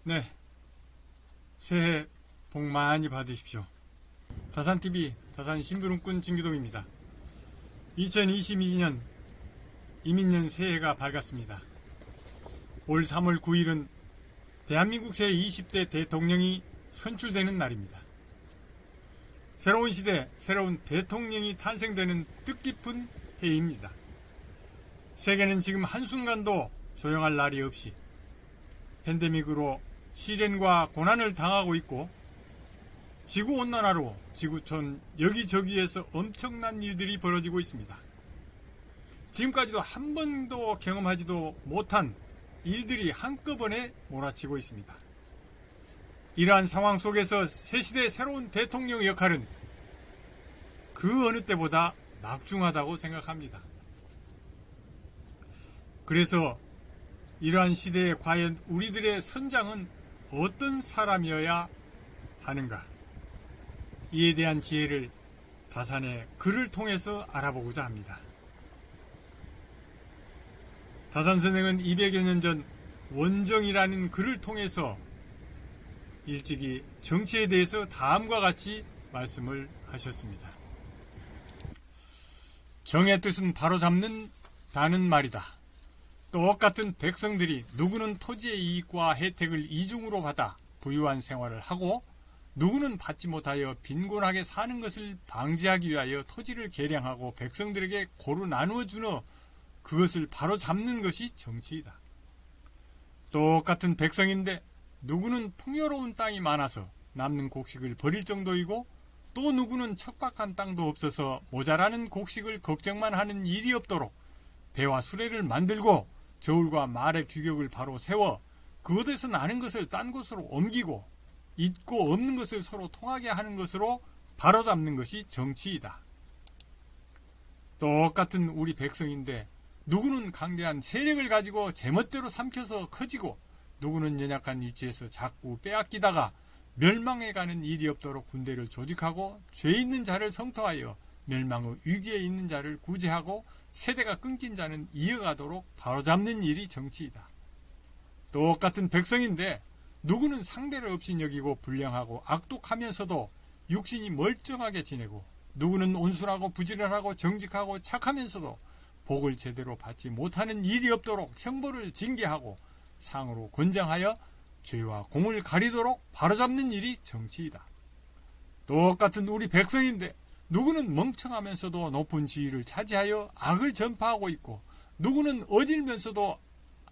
네, 새해 복 많이 받으십시오. 다산TV 다산심부름꾼 진규동입니다. 2022년 이민년 새해가 밝았습니다. 올 3월 9일은 대한민국 제20대 대통령이 선출되는 날입니다. 새로운 시대, 새로운 대통령이 탄생되는 뜻깊은 해입니다. 세계는 지금 한순간도 조용할 날이 없이 팬데믹으로 시련과 고난을 당하고 있고, 지구온난화로 지구촌 여기저기에서 엄청난 일들이 벌어지고 있습니다. 지금까지도 한 번도 경험하지도 못한 일들이 한꺼번에 몰아치고 있습니다. 이러한 상황 속에서 새시대 새로운 대통령 역할은 그 어느 때보다 막중하다고 생각합니다. 그래서 이러한 시대에 과연 우리들의 선장은 어떤 사람이어야 하는가, 이에 대한 지혜를 다산의 글을 통해서 알아보고자 합니다. 다산 선생은 200여 년 전 원정이라는 글을 통해서 일찍이 정치에 대해서 다음과 같이 말씀을 하셨습니다. 정의 뜻은 바로잡는다는 말이다. 똑같은 백성들이 누구는 토지의 이익과 혜택을 이중으로 받아 부유한 생활을 하고, 누구는 받지 못하여 빈곤하게 사는 것을 방지하기 위하여 토지를 개량하고 백성들에게 고루 나누어 주어 그것을 바로잡는 것이 정치이다. 똑같은 백성인데 누구는 풍요로운 땅이 많아서 남는 곡식을 버릴 정도이고, 또 누구는 척박한 땅도 없어서 모자라는 곡식을 걱정만 하는 일이 없도록 배와 수레를 만들고 저울과 말의 규격을 바로 세워 그것에서 나는 것을 딴 곳으로 옮기고 있고 없는 것을 서로 통하게 하는 것으로 바로잡는 것이 정치이다. 똑같은 우리 백성인데 누구는 강대한 세력을 가지고 제멋대로 삼켜서 커지고, 누구는 연약한 위치에서 자꾸 빼앗기다가 멸망해가는 일이 없도록 군대를 조직하고 죄 있는 자를 성토하여 멸망의 위기에 있는 자를 구제하고 세대가 끊긴 자는 이어가도록 바로잡는 일이 정치이다. 똑같은 백성인데 누구는 상대를 없인 여기고 불량하고 악독하면서도 육신이 멀쩡하게 지내고, 누구는 온순하고 부지런하고 정직하고 착하면서도 복을 제대로 받지 못하는 일이 없도록 형벌을 징계하고 상으로 권장하여 죄와 공을 가리도록 바로잡는 일이 정치이다. 똑같은 우리 백성인데 누구는 멍청하면서도 높은 지위를 차지하여 악을 전파하고 있고, 누구는 어질면서도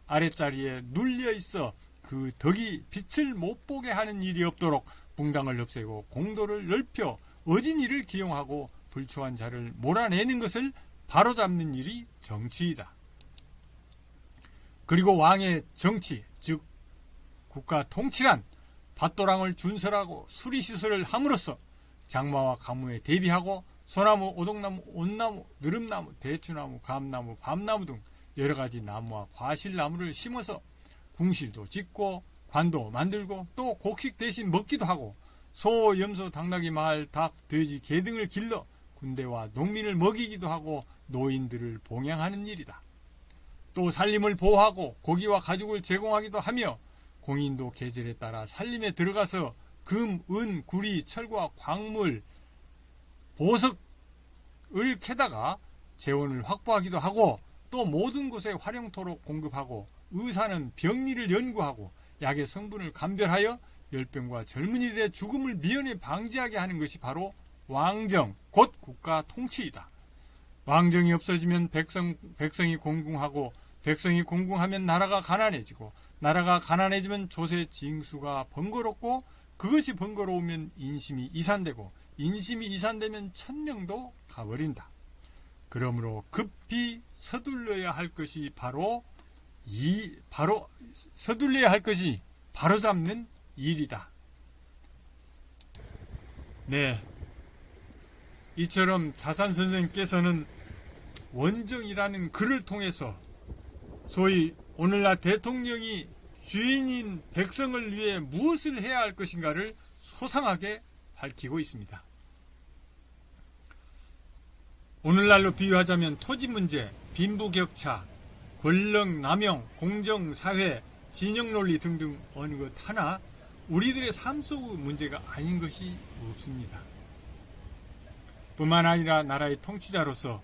아랫자리에 눌려 있어 그 덕이 빛을 못 보게 하는 일이 없도록 붕당을 없애고 공도를 넓혀 어진 이를 기용하고 불초한 자를 몰아내는 것을 바로잡는 일이 정치이다. 그리고 왕의 정치, 즉 국가 통치란 밭도랑을 준설하고 수리시설을 함으로써 장마와 가뭄에 대비하고 소나무, 오동나무, 온나무, 느릅나무, 대추나무, 감나무, 밤나무 등 여러가지 나무와 과실나무를 심어서 궁실도 짓고 관도 만들고, 또 곡식 대신 먹기도 하고, 소, 염소, 당나귀, 말, 닭, 돼지, 개 등을 길러 군대와 농민을 먹이기도 하고 노인들을 봉양하는 일이다. 또 산림을 보호하고 고기와 가죽을 제공하기도 하며, 공인도 계절에 따라 산림에 들어가서 금, 은, 구리, 철과 광물, 보석을 캐다가 재원을 확보하기도 하고, 또 모든 곳에 활용토록 공급하고, 의사는 병리를 연구하고 약의 성분을 감별하여 열병과 젊은이들의 죽음을 미연에 방지하게 하는 것이 바로 왕정, 곧 국가 통치이다. 왕정이 없어지면 백성이 공궁하고, 백성이 공궁하면 나라가 가난해지고, 나라가 가난해지면 조세 징수가 번거롭고, 그것이 번거로우면 인심이 이산되고, 인심이 이산되면 천명도 가버린다. 그러므로 급히 서둘러야 할 것이 바로잡는 일이다. 네, 이처럼 다산 선생님께서는 원정이라는 글을 통해서 소위 오늘날 대통령이 주인인 백성을 위해 무엇을 해야 할 것인가를 소상하게 밝히고 있습니다. 오늘날로 비유하자면 토지 문제, 빈부격차, 권력 남용, 공정사회, 진영 논리 등등 어느 것 하나 우리들의 삶 속의 문제가 아닌 것이 없습니다. 뿐만 아니라 나라의 통치자로서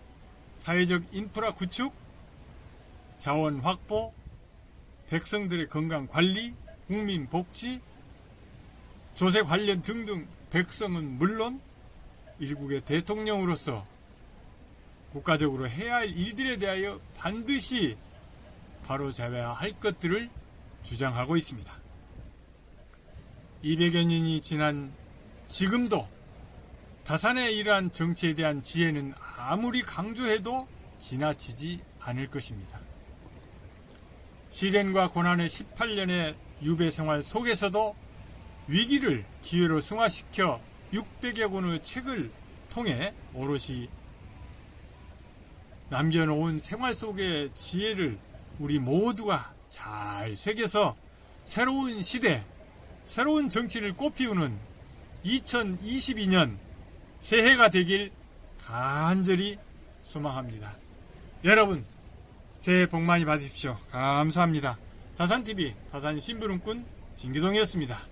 사회적 인프라 구축, 자원 확보, 백성들의 건강 관리, 국민 복지, 조세 관련 등등 백성은 물론 일국의 대통령으로서 국가적으로 해야 할 일들에 대하여 반드시 바로잡아야 할 것들을 주장하고 있습니다. 200여 년이 지난 지금도 다산의 이러한 정치에 대한 지혜는 아무리 강조해도 지나치지 않을 것입니다. 시련과 고난의 18년의 유배 생활 속에서도 위기를 기회로 승화시켜 600여 권의 책을 통해 오롯이 남겨놓은 생활 속의 지혜를 우리 모두가 잘 새겨서 새로운 시대, 새로운 정치를 꽃피우는 2022년 새해가 되길 간절히 소망합니다. 여러분, 새해 복 많이 받으십시오. 감사합니다. 다산TV 다산심부름꾼 진기동이었습니다.